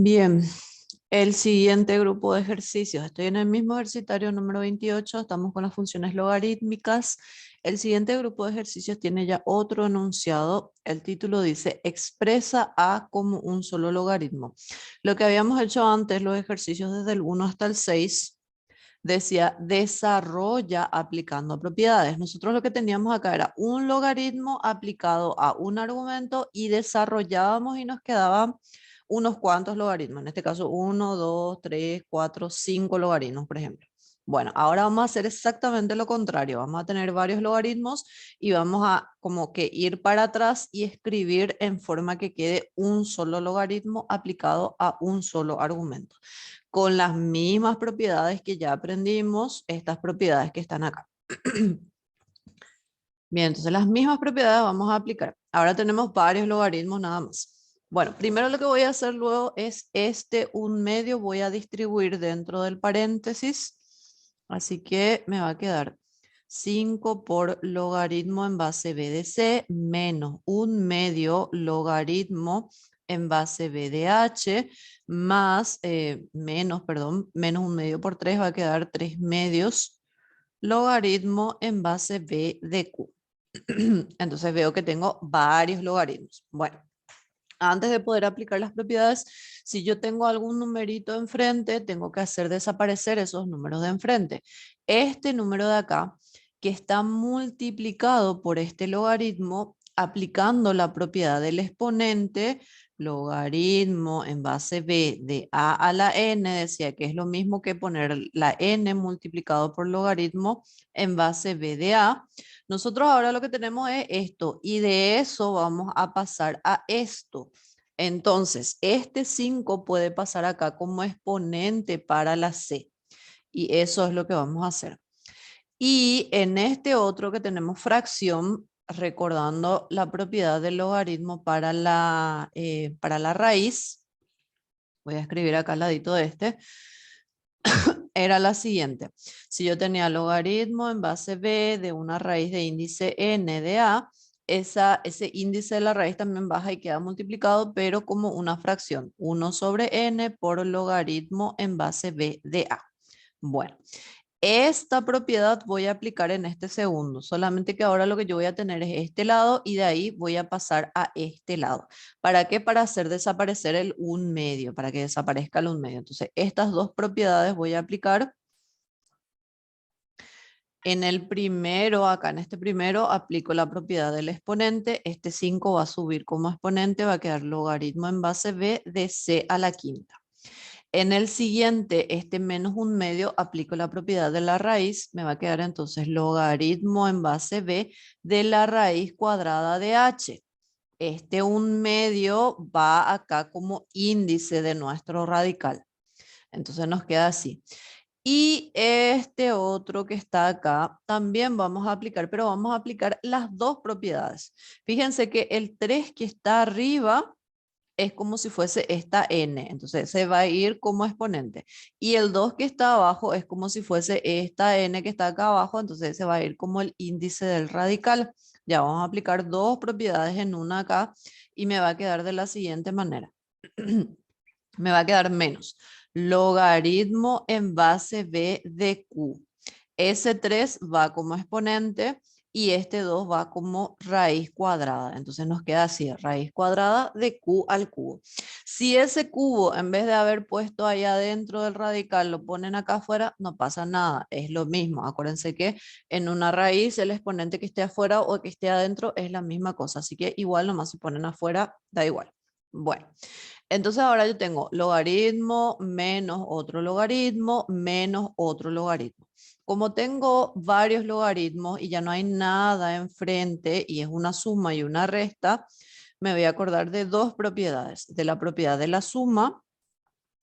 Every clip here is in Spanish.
Bien, el siguiente grupo de ejercicios. Estoy en el mismo ejercitario número 28, estamos con las funciones logarítmicas. El siguiente grupo de ejercicios tiene ya otro enunciado. El título dice, expresa A como un solo logaritmo. Lo que habíamos hecho antes, los ejercicios desde el 1 hasta el 6, decía desarrolla aplicando propiedades. Nosotros lo que teníamos acá era un logaritmo aplicado a un argumento y desarrollábamos y nos quedaban unos cuantos logaritmos. En este caso, 1, 2, 3, 4, 5 logaritmos, por ejemplo. Bueno, ahora vamos a hacer exactamente lo contrario. Vamos a tener varios logaritmos y vamos a como que ir para atrás y escribir en forma que quede un solo logaritmo aplicado a un solo argumento con las mismas propiedades que ya aprendimos, estas propiedades que están acá. Bien, entonces las mismas propiedades vamos a aplicar. Ahora tenemos varios logaritmos nada más. Bueno, primero lo que voy a hacer luego es este 1/2 voy a distribuir dentro del paréntesis. Así que me va a quedar 5 por logaritmo en base b de c menos 1/2 logaritmo en base b de h más, menos 1/2 por 3 va a quedar 3/2 logaritmo en base b de q. Entonces veo que tengo varios logaritmos. Bueno, antes de poder aplicar las propiedades, si yo tengo algún numerito enfrente, tengo que hacer desaparecer esos números de enfrente. Este número de acá, que está multiplicado por este logaritmo, aplicando la propiedad del exponente, logaritmo en base b de a a la n, decía que es lo mismo que poner la n multiplicado por logaritmo en base b de a. Nosotros ahora lo que tenemos es esto y de eso vamos a pasar a esto. Entonces, este 5 puede pasar acá como exponente para la c y eso es lo que vamos a hacer. Y en este otro que tenemos fracción, recordando la propiedad del logaritmo para la raíz, voy a escribir acá al ladito de este, era la siguiente. Si yo tenía logaritmo en base b de una raíz de índice n de a, ese índice de la raíz también baja y queda multiplicado, pero como una fracción. 1 sobre n por logaritmo en base b de a. Bueno, esta propiedad voy a aplicar en este segundo, solamente que ahora lo que yo voy a tener es este lado y de ahí voy a pasar a este lado. ¿Para qué? Para hacer desaparecer el 1/2, para que desaparezca el 1/2. Entonces, estas dos propiedades voy a aplicar. En el primero, acá en este primero, aplico la propiedad del exponente. Este 5 va a subir como exponente, va a quedar logaritmo en base b de c a la quinta. En el siguiente, este menos 1/2, aplico la propiedad de la raíz, me va a quedar entonces logaritmo en base b de la raíz cuadrada de h. Este 1/2 va acá como índice de nuestro radical. Entonces nos queda así. Y este otro que está acá también vamos a aplicar, pero vamos a aplicar las dos propiedades. Fíjense que el 3 que está arriba es como si fuese esta n, entonces se va a ir como exponente. Y el 2 que está abajo es como si fuese esta n que está acá abajo, entonces se va a ir como el índice del radical. Ya vamos a aplicar dos propiedades en una acá y me va a quedar de la siguiente manera. Me va a quedar menos logaritmo en base b de q. Ese 3 va como exponente y este 2 va como raíz cuadrada. Entonces nos queda así, raíz cuadrada de q al cubo. Si ese cubo, en vez de haber puesto ahí adentro del radical, lo ponen acá afuera, no pasa nada, es lo mismo. Acuérdense que en una raíz el exponente que esté afuera o que esté adentro es la misma cosa, así que igual nomás si ponen afuera, da igual. Bueno, entonces ahora yo tengo logaritmo menos otro logaritmo menos otro logaritmo. Como tengo varios logaritmos y ya no hay nada enfrente y es una suma y una resta, me voy a acordar de dos propiedades. De la propiedad de la suma,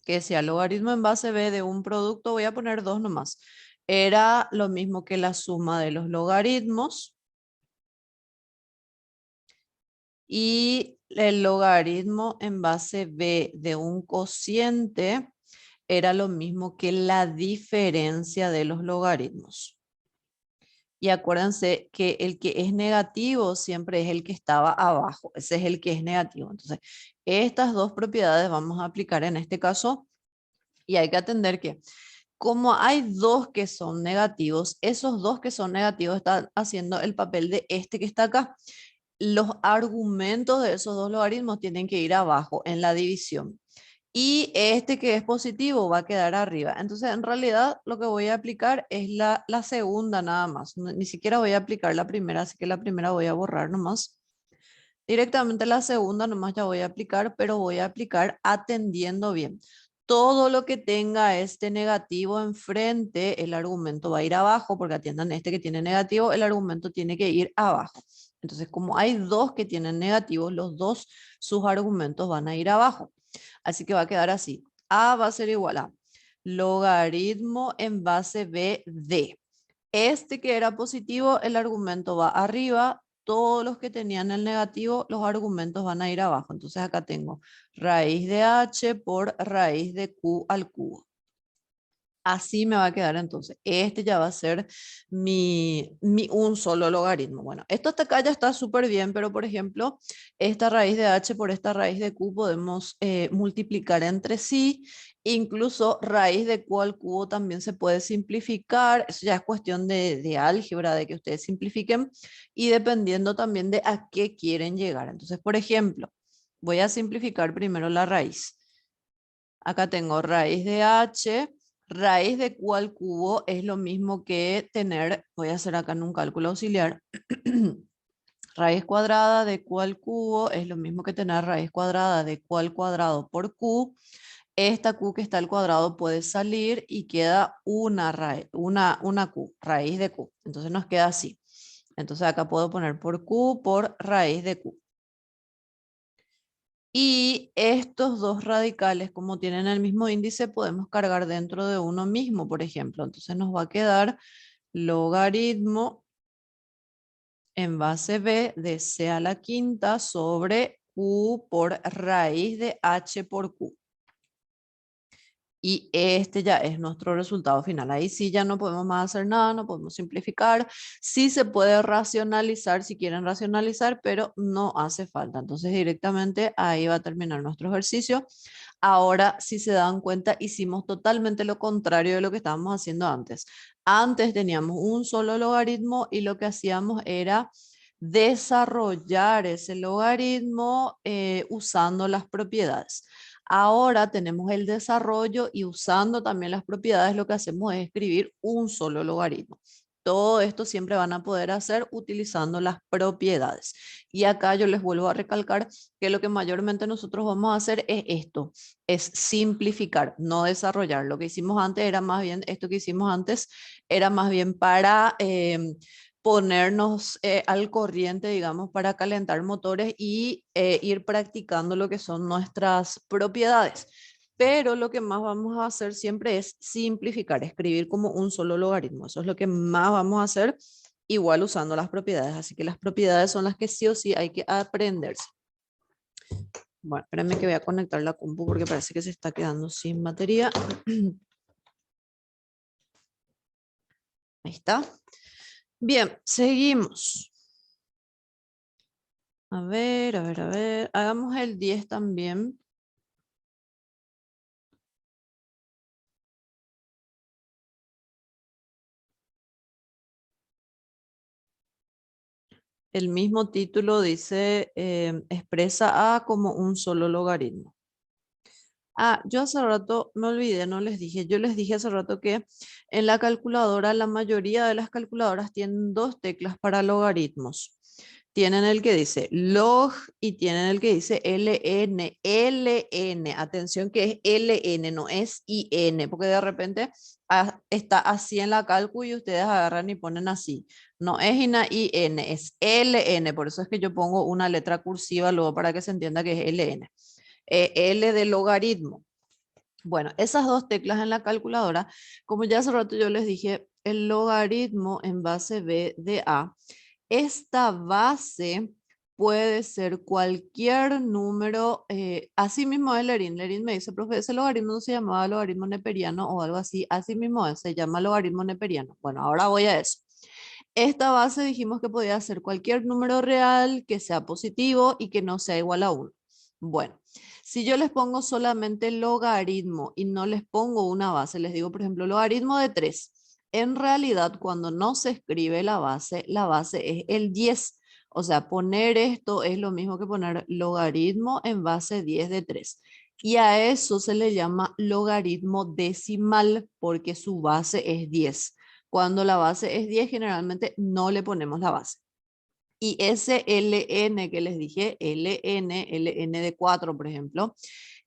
que sea logaritmo en base b de un producto, voy a poner dos nomás. Era lo mismo que la suma de los logaritmos. Y el logaritmo en base b de un cociente era lo mismo que la diferencia de los logaritmos. Y acuérdense que el que es negativo siempre es el que estaba abajo. Ese es el que es negativo. Entonces, estas dos propiedades vamos a aplicar en este caso y hay que atender que como hay dos que son negativos, esos dos que son negativos están haciendo el papel de este que está acá. Los argumentos de esos dos logaritmos tienen que ir abajo en la división. Y este que es positivo va a quedar arriba. Entonces, en realidad, lo que voy a aplicar es la segunda nada más. Ni siquiera voy a aplicar la primera, así que la primera voy a borrar nomás. Directamente la segunda nomás ya voy a aplicar, pero voy a aplicar atendiendo bien. Todo lo que tenga este negativo enfrente, el argumento va a ir abajo, porque atiendan este que tiene negativo, el argumento tiene que ir abajo. Entonces, como hay dos que tienen negativos, los dos, sus argumentos van a ir abajo. Así que va a quedar así. A va a ser igual a logaritmo en base b de. Este que era positivo, el argumento va arriba. Todos los que tenían el negativo, los argumentos van a ir abajo. Entonces acá tengo raíz de h por raíz de q al cubo. Así me va a quedar entonces. Este ya va a ser mi un solo logaritmo. Bueno, esto hasta acá ya está súper bien, pero por ejemplo, esta raíz de h por esta raíz de q podemos multiplicar entre sí. Incluso raíz de q al cubo también se puede simplificar. Eso ya es cuestión de álgebra, de que ustedes simplifiquen y dependiendo también de a qué quieren llegar. Entonces, por ejemplo, voy a simplificar primero la raíz. Acá tengo raíz de h, raíz de q al cubo es lo mismo que tener, voy a hacer acá en un cálculo auxiliar, raíz cuadrada de q al cubo es lo mismo que tener raíz cuadrada de q al cuadrado por q. Esta q que está al cuadrado puede salir y queda una raíz, una q, raíz de q. Entonces nos queda así. Entonces acá puedo poner por q por raíz de q. Y estos dos radicales, como tienen el mismo índice, podemos cargar dentro de uno mismo, por ejemplo. Entonces nos va a quedar logaritmo en base b de c a la quinta sobre q por raíz de h por q. Y este ya es nuestro resultado final. Ahí sí ya no podemos más hacer nada, no podemos simplificar. Sí se puede racionalizar si quieren racionalizar, pero no hace falta. Entonces directamente ahí va a terminar nuestro ejercicio. Ahora, si se dan cuenta, hicimos totalmente lo contrario de lo que estábamos haciendo antes. Antes teníamos un solo logaritmo y lo que hacíamos era desarrollar ese logaritmo usando las propiedades. Ahora tenemos el desarrollo y usando también las propiedades lo que hacemos es escribir un solo logaritmo. Todo esto siempre van a poder hacer utilizando las propiedades. Y acá yo les vuelvo a recalcar que lo que mayormente nosotros vamos a hacer es esto, es simplificar, no desarrollar. Lo que hicimos antes era más bien, esto que hicimos antes era más bien para ponernos al corriente, digamos, para calentar motores y ir practicando lo que son nuestras propiedades. Pero lo que más vamos a hacer siempre es simplificar, escribir como un solo logaritmo. Eso es lo que más vamos a hacer, igual usando las propiedades. Así que las propiedades son las que sí o sí hay que aprenderse. Bueno, espérenme que voy a conectar la compu porque parece que se está quedando sin batería. Ahí está. Bien, seguimos. A ver, a ver, a ver. Hagamos el 10 también. El mismo título dice, expresa A como un solo logaritmo. Ah, yo hace rato me olvidé, no les dije. Yo les dije hace rato que en la calculadora, la mayoría de las calculadoras tienen dos teclas para logaritmos. Tienen el que dice log y tienen el que dice ln. ln, atención que es ln, no es in, porque de repente está así en la calcu y ustedes agarran y ponen así. No es in, es ln, por eso es que yo pongo una letra cursiva luego para que se entienda que es ln. L de logaritmo. Bueno, esas dos teclas en la calculadora, como ya hace rato yo les dije, el logaritmo en base b de a, esta base puede ser cualquier número, así mismo es Lerín. Lerín me dice, profe, ese logaritmo no se llamaba logaritmo neperiano o algo así, así mismo es, se llama logaritmo neperiano. Bueno, ahora voy a eso. Esta base dijimos que podía ser cualquier número real que sea positivo y que no sea igual a 1. Bueno, si yo les pongo solamente logaritmo y no les pongo una base, les digo, por ejemplo, logaritmo de 3. En realidad, cuando no se escribe la base es el 10. O sea, poner esto es lo mismo que poner logaritmo en base 10 de 3. Y a eso se le llama logaritmo decimal porque su base es 10. Cuando la base es 10, generalmente no le ponemos la base. Y ese ln que les dije, ln de 4, por ejemplo,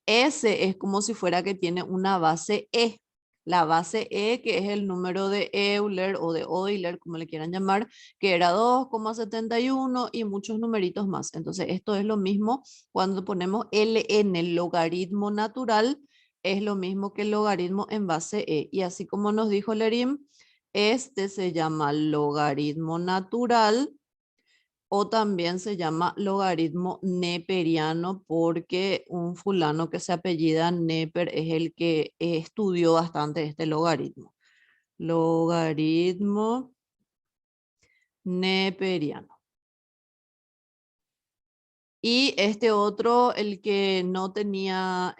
ese es como si fuera que tiene una base E. La base E, que es el número de Euler o de Euler, como le quieran llamar, que era 2,71 y muchos numeritos más. Entonces, esto es lo mismo cuando ponemos ln, el logaritmo natural, es lo mismo que el logaritmo en base E. Y así como nos dijo Lerim, este se llama logaritmo natural o también se llama logaritmo neperiano porque un fulano que se apellida Neper es el que estudió bastante este logaritmo. Logaritmo neperiano. Y este otro, el que no tenía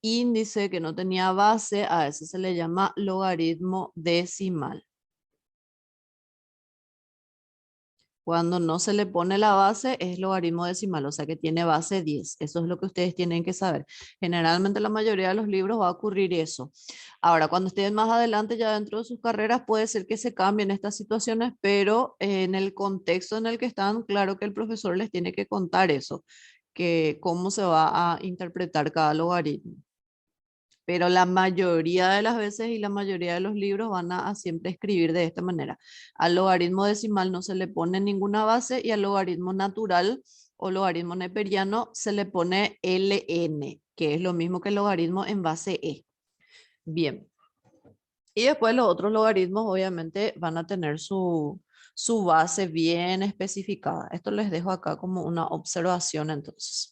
índice, que no tenía base, a ese se le llama logaritmo decimal. Cuando no se le pone la base es logaritmo decimal, o sea que tiene base 10. Eso es lo que ustedes tienen que saber. Generalmente en la mayoría de los libros va a ocurrir eso. Ahora, cuando estén más adelante ya dentro de sus carreras, puede ser que se cambien estas situaciones, pero en el contexto en el que están, claro que el profesor les tiene que contar eso, que cómo se va a interpretar cada logaritmo. Pero la mayoría de las veces y la mayoría de los libros van a siempre escribir de esta manera. Al logaritmo decimal no se le pone ninguna base y al logaritmo natural o logaritmo neperiano se le pone ln, que es lo mismo que el logaritmo en base E. Bien. Y después los otros logaritmos obviamente van a tener su base bien especificada. Esto les dejo acá como una observación entonces.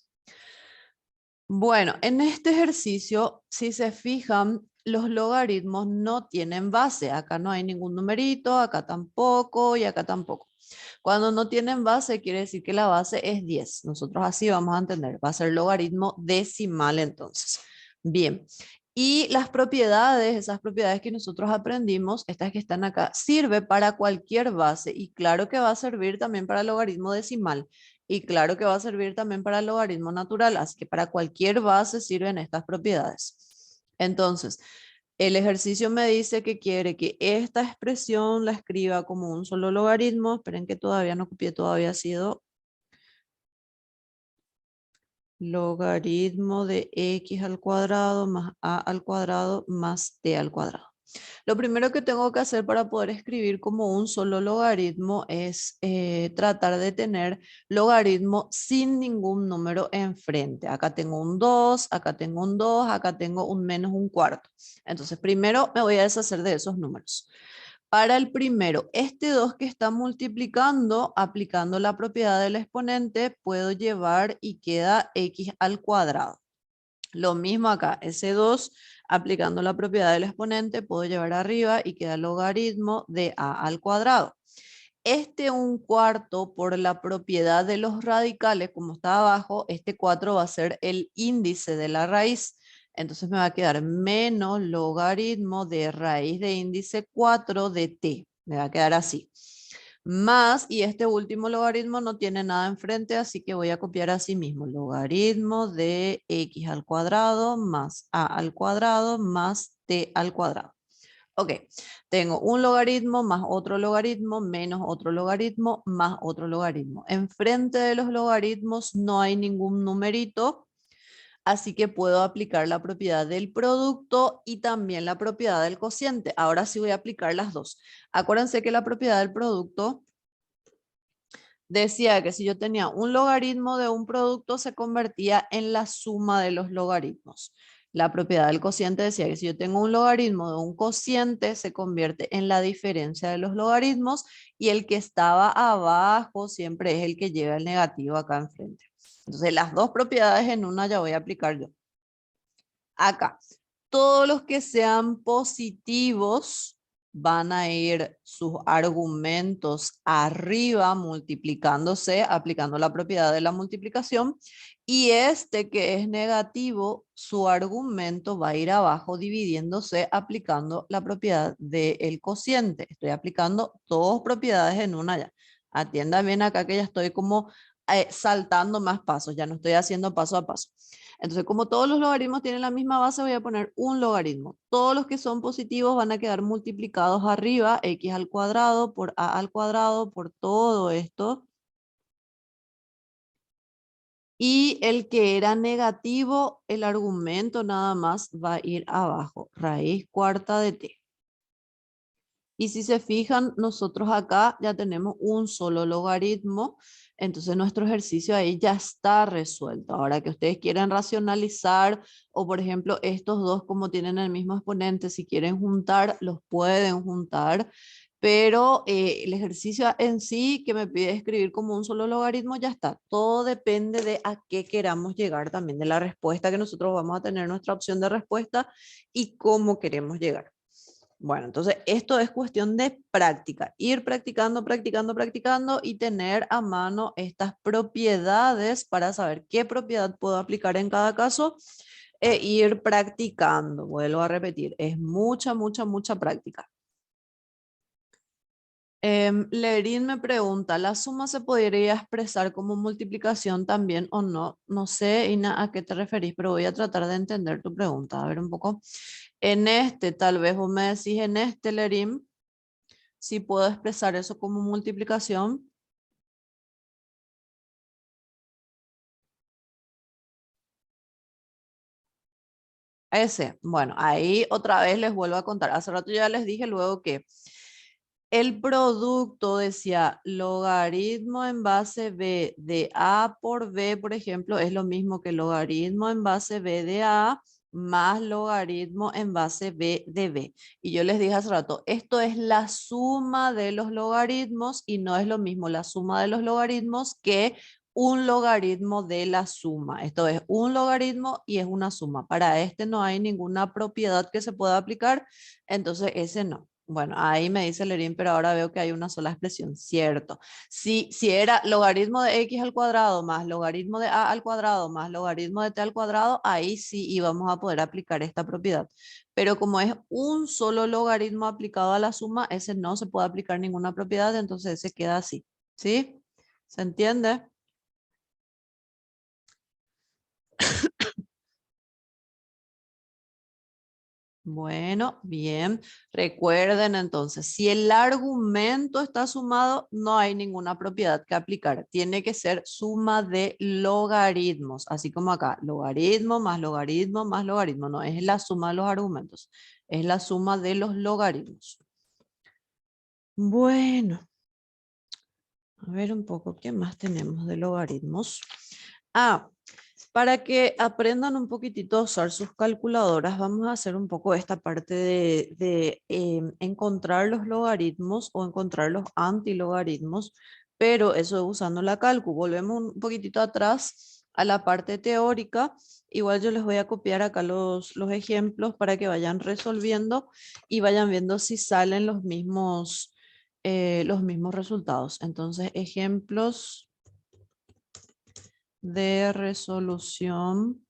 Bueno, en este ejercicio, si se fijan, los logaritmos no tienen base. Acá no hay ningún numerito, acá tampoco y acá tampoco. Cuando no tienen base, quiere decir que la base es 10. Nosotros así vamos a entender. Va a ser logaritmo decimal entonces. Bien. Y las propiedades, esas propiedades que nosotros aprendimos, estas que están acá, sirve para cualquier base. Y claro que va a servir también para el logaritmo decimal. Y claro que va a servir también para el logaritmo natural, así que para cualquier base sirven estas propiedades. Entonces, el ejercicio me dice que quiere que esta expresión la escriba como un solo logaritmo. Esperen que todavía no copié, todavía ha sido logaritmo de x al cuadrado más a al cuadrado más t al cuadrado. Lo primero que tengo que hacer para poder escribir como un solo logaritmo es tratar de tener logaritmo sin ningún número enfrente. Acá tengo un 2, acá tengo un 2, acá tengo un menos un cuarto. Entonces primero me voy a deshacer de esos números. Para el primero, este 2 que está multiplicando, aplicando la propiedad del exponente, puedo llevar y queda x al cuadrado. Lo mismo acá, ese 2, aplicando la propiedad del exponente, puedo llevar arriba y queda logaritmo de a al cuadrado. Este un cuarto por la propiedad de los radicales, como está abajo, este 4 va a ser el índice de la raíz. Entonces me va a quedar menos logaritmo de raíz de índice 4 de t. Me va a quedar así. Más, y este último logaritmo no tiene nada enfrente, así que voy a copiar así mismo. Logaritmo de x al cuadrado más a al cuadrado más t al cuadrado. Ok, tengo un logaritmo más otro logaritmo menos otro logaritmo más otro logaritmo. Enfrente de los logaritmos no hay ningún numerito, así que puedo aplicar la propiedad del producto y también la propiedad del cociente. Ahora sí voy a aplicar las dos. Acuérdense que la propiedad del producto decía que si yo tenía un logaritmo de un producto se convertía en la suma de los logaritmos. La propiedad del cociente decía que si yo tengo un logaritmo de un cociente se convierte en la diferencia de los logaritmos y el que estaba abajo siempre es el que lleva el negativo acá enfrente. Entonces las dos propiedades en una ya voy a aplicar yo. Acá, todos los que sean positivos van a ir sus argumentos arriba multiplicándose, aplicando la propiedad de la multiplicación, y este que es negativo, su argumento va a ir abajo dividiéndose aplicando la propiedad del cociente. Estoy aplicando dos propiedades en una ya. Atiendan bien acá que ya estoy como saltando más pasos, ya no estoy haciendo paso a paso. Entonces, como todos los logaritmos tienen la misma base, voy a poner un logaritmo. Todos los que son positivos van a quedar multiplicados arriba, x al cuadrado por a al cuadrado por todo esto. Y el que era negativo, el argumento nada más va a ir abajo, raíz cuarta de t. Y si se fijan, nosotros acá ya tenemos un solo logaritmo, entonces nuestro ejercicio ahí ya está resuelto. Ahora que ustedes quieren racionalizar, o por ejemplo, estos dos como tienen el mismo exponente, si quieren juntar, los pueden juntar, pero el ejercicio en sí que me pide escribir como un solo logaritmo ya está. Todo depende de a qué queramos llegar también, de la respuesta que nosotros vamos a tener, nuestra opción de respuesta y cómo queremos llegar. Bueno, entonces esto es cuestión de práctica, ir practicando, practicando, practicando y tener a mano estas propiedades para saber qué propiedad puedo aplicar en cada caso e ir practicando. Vuelvo a repetir, es mucha, mucha, mucha práctica. Lerín me pregunta, ¿la suma se podría expresar como multiplicación también o no? No sé, Ina, a qué te referís, pero voy a tratar de entender tu pregunta. A ver un poco. En este, tal vez vos me decís en este, Lerín, si puedo expresar eso como multiplicación. Ese, bueno, ahí otra vez les vuelvo a contar. Hace rato ya les dije luego que el producto decía logaritmo en base b de a por b, por ejemplo, es lo mismo que logaritmo en base b de a más logaritmo en base b de b. Y yo les dije hace rato, esto es la suma de los logaritmos y no es lo mismo la suma de los logaritmos que un logaritmo de la suma. Esto es un logaritmo y es una suma. Para este no hay ninguna propiedad que se pueda aplicar, entonces ese no. Bueno, ahí me dice Lerín, pero ahora veo que hay una sola expresión, cierto. Si era logaritmo de x al cuadrado más logaritmo de a al cuadrado más logaritmo de t al cuadrado, ahí sí íbamos a poder aplicar esta propiedad. Pero como es un solo logaritmo aplicado a la suma, ese no se puede aplicar ninguna propiedad, entonces ese queda así. ¿Sí? ¿Se entiende? Bueno, bien. Recuerden entonces, si el argumento está sumado, no hay ninguna propiedad que aplicar. Tiene que ser suma de logaritmos, así como acá, logaritmo más logaritmo más logaritmo. No es la suma de los argumentos, es la suma de los logaritmos. Bueno, a ver un poco, ¿qué más tenemos de logaritmos? Ah, para que aprendan un poquitito a usar sus calculadoras, vamos a hacer un poco esta parte de encontrar los logaritmos o encontrar los antilogaritmos, pero eso usando la calcu. Volvemos un poquitito atrás a la parte teórica. Igual yo les voy a copiar acá los ejemplos para que vayan resolviendo y vayan viendo si salen los mismos resultados. Entonces, ejemplos de resolución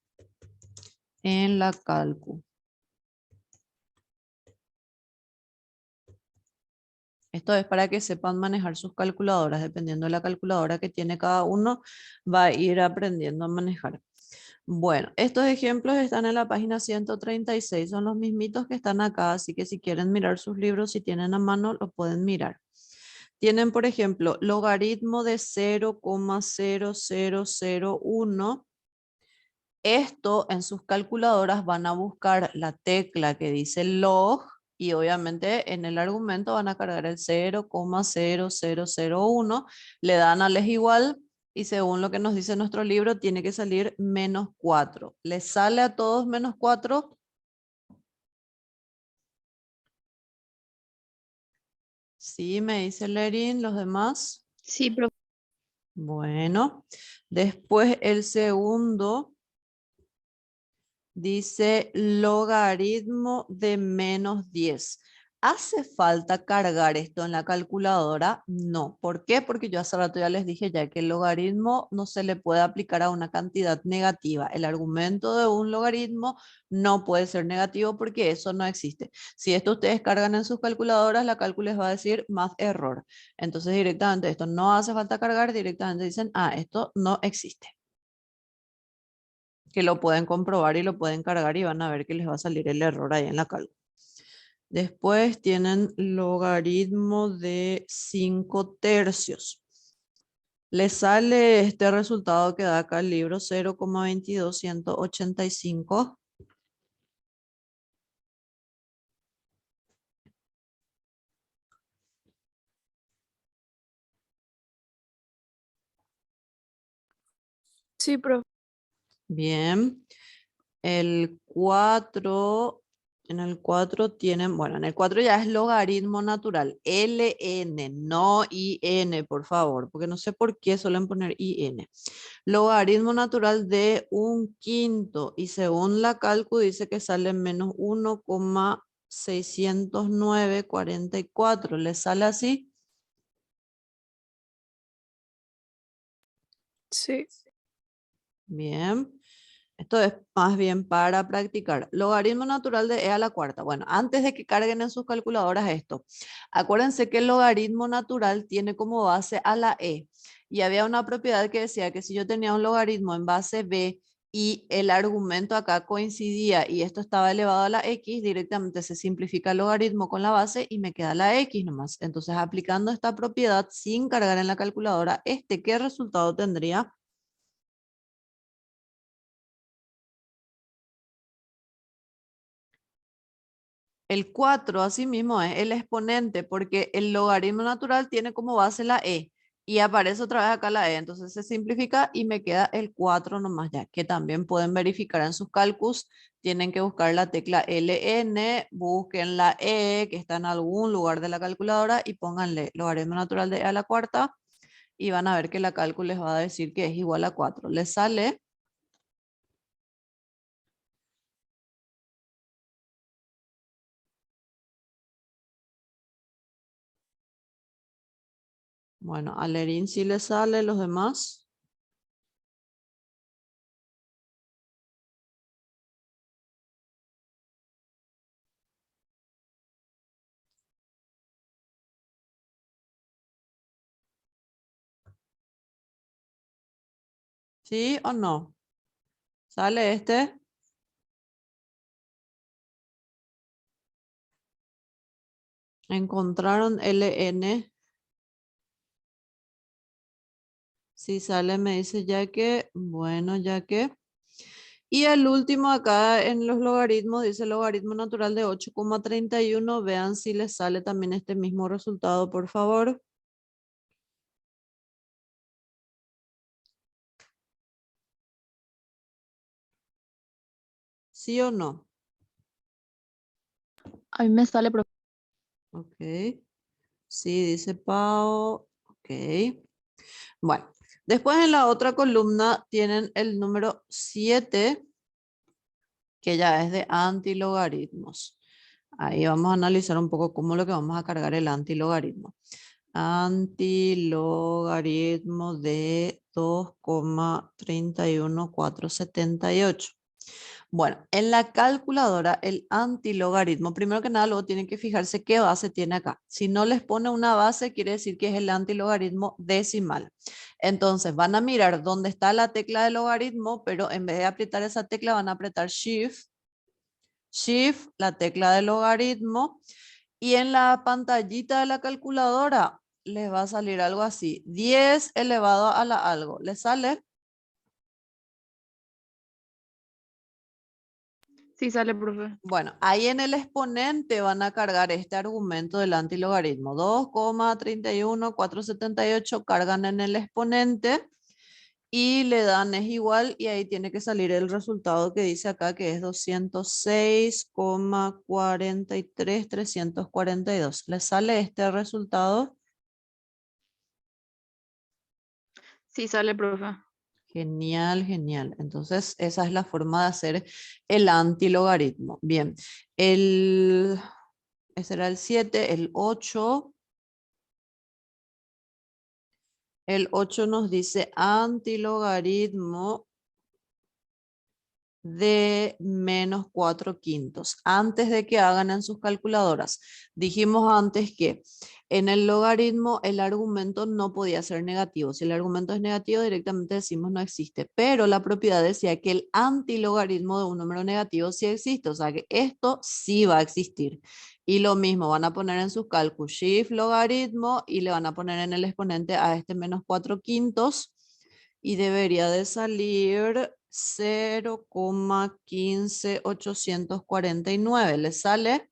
en la calcu. Esto es para que sepan manejar sus calculadoras. Dependiendo de la calculadora que tiene cada uno, va a ir aprendiendo a manejar. Bueno, estos ejemplos están en la página 136. Son los mismitos que están acá, así que si quieren mirar sus libros, si tienen a mano, lo pueden mirar. Tienen, por ejemplo, logaritmo de 0,0001. Esto en sus calculadoras van a buscar la tecla que dice log y obviamente en el argumento van a cargar el 0,0001, le dan al es igual y según lo que nos dice nuestro libro tiene que salir -4. ¿Les sale a todos -4? Sí, me dice Lerin, los demás. Sí, profe. Bueno, después el segundo dice logaritmo de -10. ¿Hace falta cargar esto en la calculadora? No. ¿Por qué? Porque yo hace rato ya les dije ya que el logaritmo no se le puede aplicar a una cantidad negativa. El argumento de un logaritmo no puede ser negativo porque eso no existe. Si esto ustedes cargan en sus calculadoras, la cálculo les va a decir más error. Entonces directamente esto no hace falta cargar, directamente dicen, esto no existe. Que lo pueden comprobar y lo pueden cargar y van a ver que les va a salir el error ahí en la cálculo. Después tienen logaritmo de 5 tercios. Les sale este resultado que da acá el libro 0,22185. Sí, profe. Bien. El 4, en el 4 tienen, bueno, en el 4 ya es logaritmo natural, LN, no IN, por favor, porque no sé por qué suelen poner IN. Logaritmo natural de 1/5 y según la cálculo dice que sale menos 1,60944. ¿Le sale así? Sí. Bien. Esto es más bien para practicar. Logaritmo natural de e a la cuarta. Bueno, antes de que carguen en sus calculadoras esto, acuérdense que el logaritmo natural tiene como base a la e. Y había una propiedad que decía que si yo tenía un logaritmo en base b y el argumento acá coincidía y esto estaba elevado a la x, directamente se simplifica el logaritmo con la base y me queda la x nomás. Entonces, aplicando esta propiedad sin cargar en la calculadora, ¿qué resultado tendría? El 4, así mismo es el exponente, porque el logaritmo natural tiene como base la e y aparece otra vez acá la e, entonces se simplifica y me queda el 4 nomás ya, que también pueden verificar en sus cálculos. Tienen que buscar la tecla LN, busquen la e que está en algún lugar de la calculadora y pónganle logaritmo natural de e a la cuarta y van a ver que la cálculo les va a decir que es igual a 4. Les sale. Bueno, a Lerín sí le sale, los demás. ¿Sí o no? ¿Sale este? Encontraron LN. Si sale, me dice ya que, bueno, ya que. Y el último acá en los logaritmos dice logaritmo natural de 8,31. Vean si les sale también este mismo resultado, por favor. ¿Sí o no? A mí me sale, profe. Ok. Sí, dice Pau. Ok. Bueno, después en la otra columna tienen el número 7, que ya es de antilogaritmos. Ahí vamos a analizar un poco cómo es lo que vamos a cargar el antilogaritmo. Antilogaritmo de 2,31478. Bueno, en la calculadora, el antilogaritmo, primero que nada, luego tienen que fijarse qué base tiene acá. Si no les pone una base, quiere decir que es el antilogaritmo decimal. Entonces, van a mirar dónde está la tecla de logaritmo, pero en vez de apretar esa tecla, van a apretar Shift, la tecla de logaritmo, y en la pantallita de la calculadora les va a salir algo así, 10 elevado a la algo. ¿Les sale? Sí sale, profe. Bueno, ahí en el exponente van a cargar este argumento del antilogaritmo. 2,31478 cargan en el exponente y le dan es igual y ahí tiene que salir el resultado que dice acá que es 206,43342. ¿Les sale este resultado? Sí sale, profe. Genial, genial. Entonces, esa es la forma de hacer el antilogaritmo. Bien, el ese era el 7, el 8. El 8 nos dice antilogaritmo de menos 4/5. Antes de que hagan en sus calculadoras, dijimos antes que en el logaritmo el argumento no podía ser negativo. Si el argumento es negativo, directamente decimos no existe. Pero la propiedad decía que el antilogaritmo de un número negativo sí existe. O sea que esto sí va a existir. Y lo mismo, van a poner en sus cálculos shift logaritmo y le van a poner en el exponente a este menos 4/5 y debería de salir 0,15849. ¿Le sale?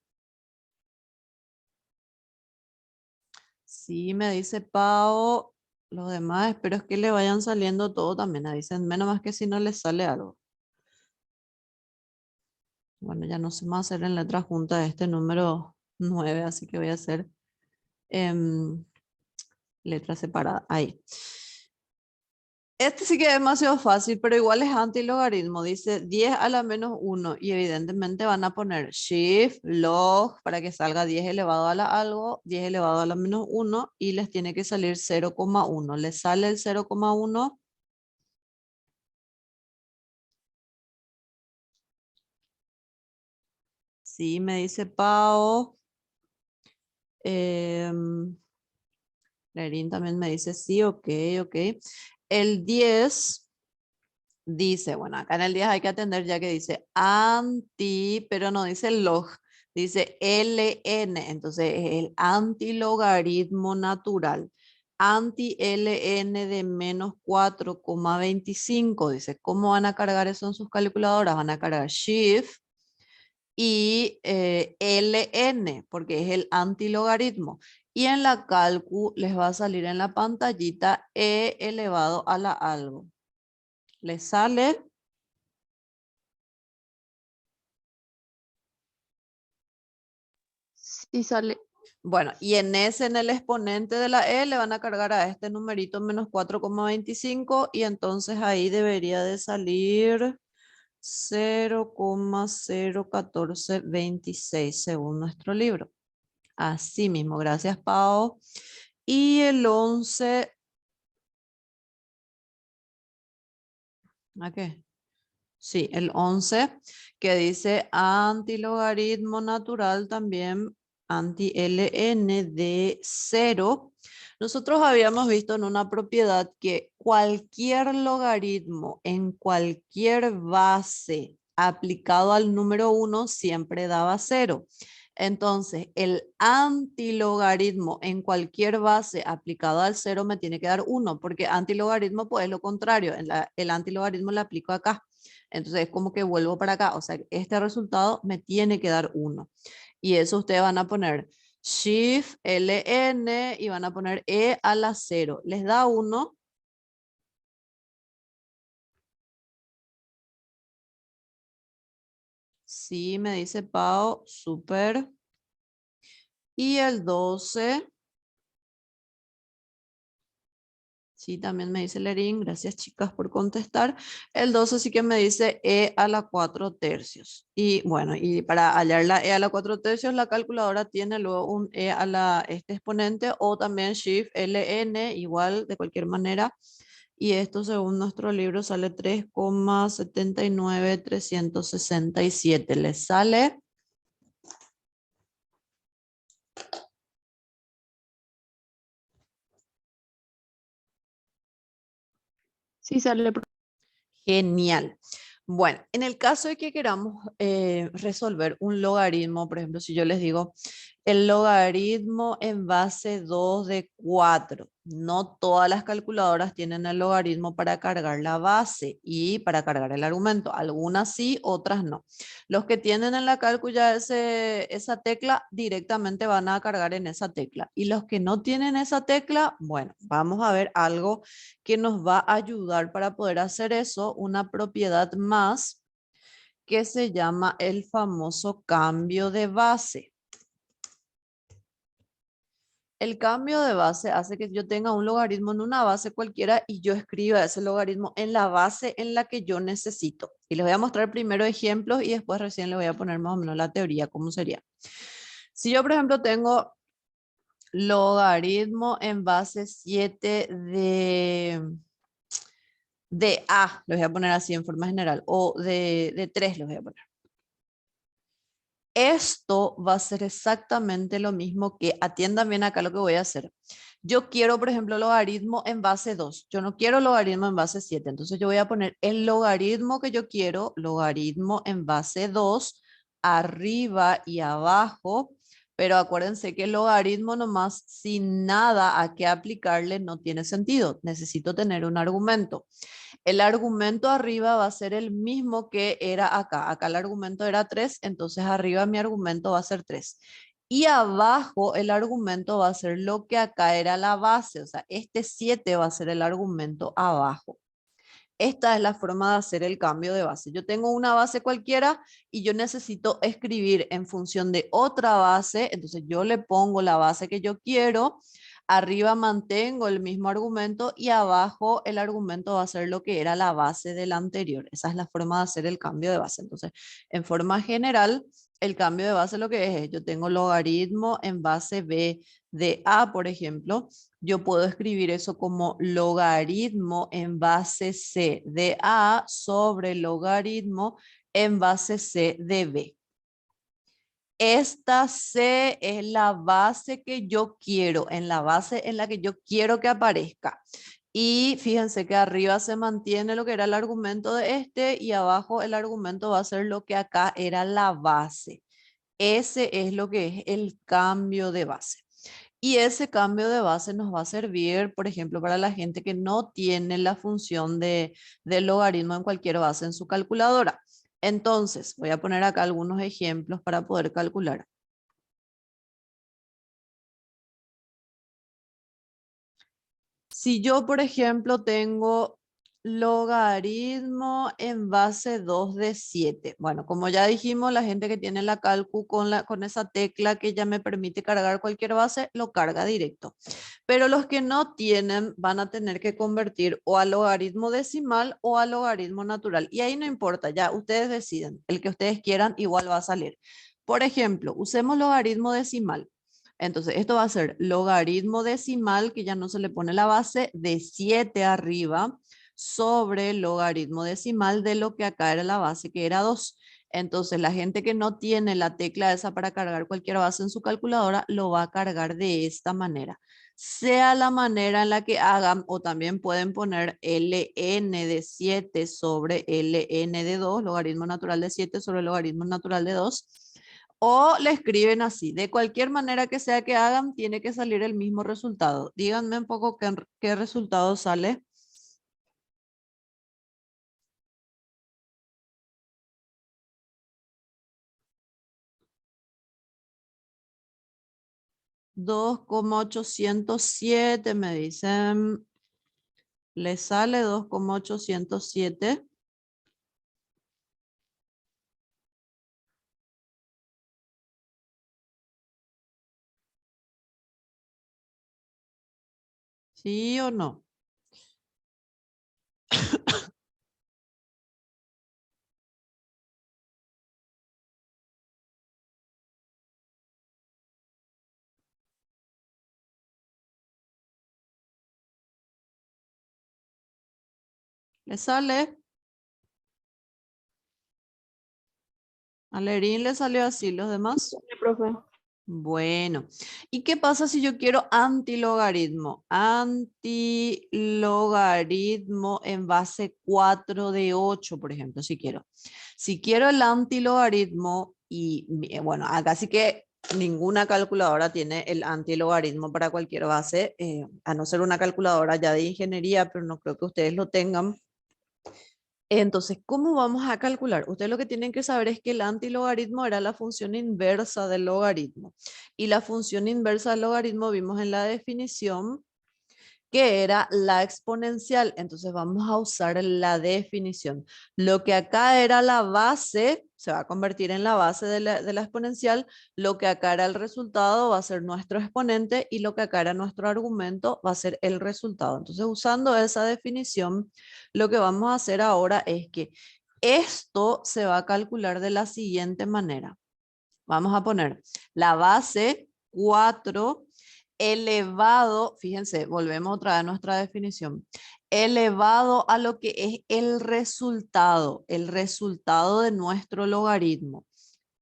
Sí, me dice Pau. Los demás espero es que le vayan saliendo todo también. Dicen menos más que si no les sale algo. Bueno, ya no sé más hacer en letra junta este número 9, así que voy a hacer letra separada. Ahí. Este sí que es demasiado fácil, pero igual es antilogaritmo. Dice 10 a la menos 1 y evidentemente van a poner shift log para que salga 10 elevado a la algo, 10 elevado a la menos 1 y les tiene que salir 0,1. ¿Les sale el 0,1? Sí, me dice Pau. Lerín también me dice sí, ok, ok. El 10 dice, bueno, acá en el 10 hay que atender ya que dice anti, pero no dice log, dice ln, entonces es el antilogaritmo natural. Anti-ln de menos 4,25, dice, ¿cómo van a cargar eso en sus calculadoras? Van a cargar shift y ln, porque es el antilogaritmo. Y en la calcu les va a salir en la pantallita e elevado a la algo. ¿Les sale? Sí sale. Bueno, y en ese, en el exponente de la E, le van a cargar a este numerito menos 4,25 y entonces ahí debería de salir 0,01426 según nuestro libro. Así mismo, gracias Pau. Y el 11, ¿a qué? Sí, el 11 que dice antilogaritmo natural también anti-ln de 0. Nosotros habíamos visto en una propiedad que cualquier logaritmo en cualquier base aplicado al número 1 siempre daba 0. Entonces, el antilogaritmo en cualquier base aplicado al 0 me tiene que dar 1, porque antilogaritmo pues es lo contrario. El antilogaritmo lo aplico acá. Entonces es como que vuelvo para acá. O sea, este resultado me tiene que dar 1. Y eso ustedes van a poner shift ln y van a poner e a la 0. ¿Les da 1? Sí, me dice Pau. Súper. Y el 12. Sí, también me dice Lerín. Gracias, chicas, por contestar. El 12 sí que me dice e a la 4/3. Y bueno, y para hallar la e a la 4/3, la calculadora tiene luego un e a la este exponente o también shift ln, igual de cualquier manera. Y esto según nuestro libro sale 3,79367. ¿Les sale? Sí sale, profe. Genial. Bueno, en el caso de que queramos resolver un logaritmo, por ejemplo, si yo les digo el logaritmo en base 2 de 4, no todas las calculadoras tienen el logaritmo para cargar la base y para cargar el argumento. Algunas sí, otras no. Los que tienen en la calcu ya esa tecla directamente van a cargar en esa tecla. Y los que no tienen esa tecla, bueno, vamos a ver algo que nos va a ayudar para poder hacer eso, una propiedad más que se llama el famoso cambio de base. El cambio de base hace que yo tenga un logaritmo en una base cualquiera y yo escriba ese logaritmo en la base en la que yo necesito. Y les voy a mostrar primero ejemplos y después recién les voy a poner más o menos la teoría, cómo sería. Si yo, por ejemplo, tengo logaritmo en base 7 de A, lo voy a poner así en forma general, o de 3 lo voy a poner. Esto va a ser exactamente lo mismo que, atiendan bien acá lo que voy a hacer. Yo quiero, por ejemplo, logaritmo en base 2. Yo no quiero logaritmo en base 7. Entonces yo voy a poner el logaritmo que yo quiero, logaritmo en base 2, arriba y abajo. Pero acuérdense que el logaritmo nomás sin nada a qué aplicarle no tiene sentido. Necesito tener un argumento. El argumento arriba va a ser el mismo que era acá. Acá el argumento era 3, entonces arriba mi argumento va a ser 3. Y abajo el argumento va a ser lo que acá era la base, o sea, este 7 va a ser el argumento abajo. Esta es la forma de hacer el cambio de base. Yo tengo una base cualquiera y yo necesito escribir en función de otra base, entonces yo le pongo la base que yo quiero, arriba mantengo el mismo argumento y abajo el argumento va a ser lo que era la base del anterior. Esa es la forma de hacer el cambio de base. Entonces, en forma general, el cambio de base lo que es, yo tengo logaritmo en base b de a, por ejemplo, yo puedo escribir eso como logaritmo en base c de a sobre logaritmo en base c de b. Esta C es la base que yo quiero, en la base en la que yo quiero que aparezca. Y fíjense que arriba se mantiene lo que era el argumento de este y abajo el argumento va a ser lo que acá era la base. Ese es lo que es el cambio de base. Y ese cambio de base nos va a servir, por ejemplo, para la gente que no tiene la función del logaritmo en cualquier base en su calculadora. Entonces, voy a poner acá algunos ejemplos para poder calcular. Si yo, por ejemplo, tengo logaritmo en base 2 de 7. Bueno, como ya dijimos, la gente que tiene la calcu con esa tecla que ya me permite cargar cualquier base, lo carga directo. Pero los que no tienen van a tener que convertir o a logaritmo decimal o a logaritmo natural. Y ahí no importa, ya ustedes deciden. El que ustedes quieran igual va a salir. Por ejemplo, usemos logaritmo decimal. Entonces, esto va a ser logaritmo decimal, que ya no se le pone la base, de 7 arriba, sobre logaritmo decimal de lo que acá era la base, que era 2. Entonces, la gente que no tiene la tecla esa para cargar cualquier base en su calculadora, lo va a cargar de esta manera. Sea la manera en la que hagan, o también pueden poner ln de 7 sobre ln de 2, logaritmo natural de 7 sobre logaritmo natural de 2. O le escriben así, de cualquier manera que sea que hagan, tiene que salir el mismo resultado. Díganme un poco qué resultado sale. $2,807 me dicen. Le sale 2,807. ¿Sí o no? ¿Le sale? A Lerín le salió así, ¿los demás? Sí, profe. Bueno, ¿y qué pasa si yo quiero antilogaritmo? Antilogaritmo en base 4 de 8, por ejemplo, si quiero. Si quiero el antilogaritmo, y bueno, acá sí que ninguna calculadora tiene el antilogaritmo para cualquier base, a no ser una calculadora ya de ingeniería, pero no creo que ustedes lo tengan. Entonces, ¿cómo vamos a calcular? Ustedes lo que tienen que saber es que el antilogaritmo era la función inversa del logaritmo. Y la función inversa del logaritmo vimos en la definición que era la exponencial. Entonces vamos a usar la definición. Lo que acá era la base, se va a convertir en la base de la exponencial. Lo que acá era el resultado va a ser nuestro exponente y lo que acá era nuestro argumento va a ser el resultado. Entonces, usando esa definición, lo que vamos a hacer ahora es que esto se va a calcular de la siguiente manera. Vamos a poner la base 4 elevado, fíjense, volvemos otra vez a nuestra definición, elevado a lo que es el resultado de nuestro logaritmo.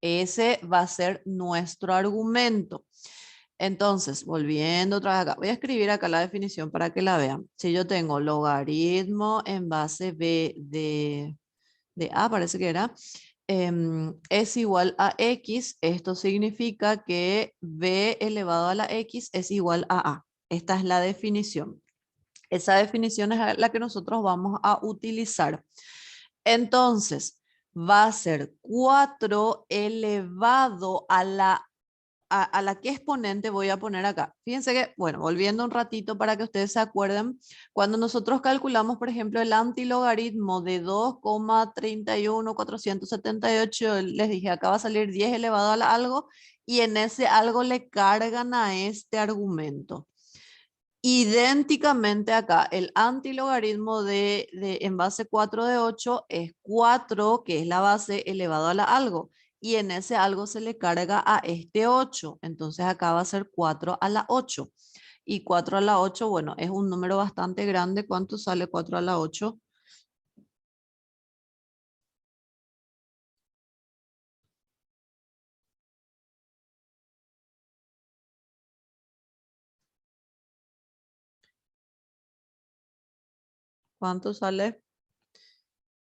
Ese va a ser nuestro argumento. Entonces, volviendo otra vez acá, voy a escribir acá la definición para que la vean. Si yo tengo logaritmo en base b de a, parece que era, es igual a x, esto significa que b elevado a la x es igual a a. Esta es la definición. Esa definición es la que nosotros vamos a utilizar. Entonces, va a ser 4 elevado a la que exponente voy a poner acá. Fíjense que, bueno, volviendo un ratito para que ustedes se acuerden, cuando nosotros calculamos, por ejemplo, el antilogaritmo de 2,31478, les dije, acá va a salir 10 elevado a algo, y en ese algo le cargan a este argumento. Idénticamente acá, el antilogaritmo en base 4 de 8 es 4, que es la base elevado a algo. Y en ese algo se le carga a este 8. Entonces acá va a ser 4 a la 8. Y 4 a la 8, bueno, es un número bastante grande. ¿Cuánto sale 4 a la 8? ¿Cuánto sale?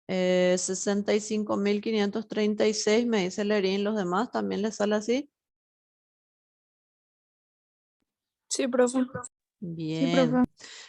65.536, me dice Lerín. ¿Los demás también les sale así? Sí, profe. Sí, profe. Bien,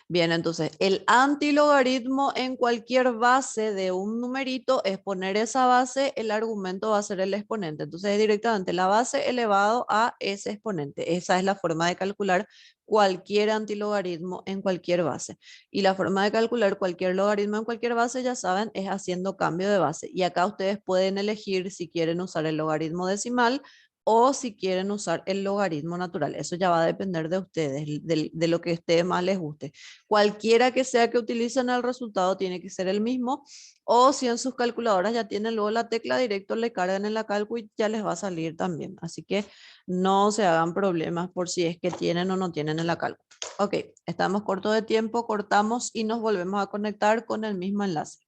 bien, entonces el antilogaritmo en cualquier base de un numerito es poner esa base, el argumento va a ser el exponente. Entonces es directamente la base elevado a ese exponente. Esa es la forma de calcular cualquier antilogaritmo en cualquier base. Y la forma de calcular cualquier logaritmo en cualquier base, ya saben, es haciendo cambio de base. Y acá ustedes pueden elegir si quieren usar el logaritmo decimal o si quieren usar el logaritmo natural. Eso ya va a depender de ustedes, de lo que a ustedes más les guste. Cualquiera que sea que utilicen, el resultado tiene que ser el mismo, o si en sus calculadoras ya tienen luego la tecla, directo le cargan en la calcu y ya les va a salir también. Así que no se hagan problemas por si es que tienen o no tienen en la calcu. Ok, estamos cortos de tiempo, cortamos y nos volvemos a conectar con el mismo enlace.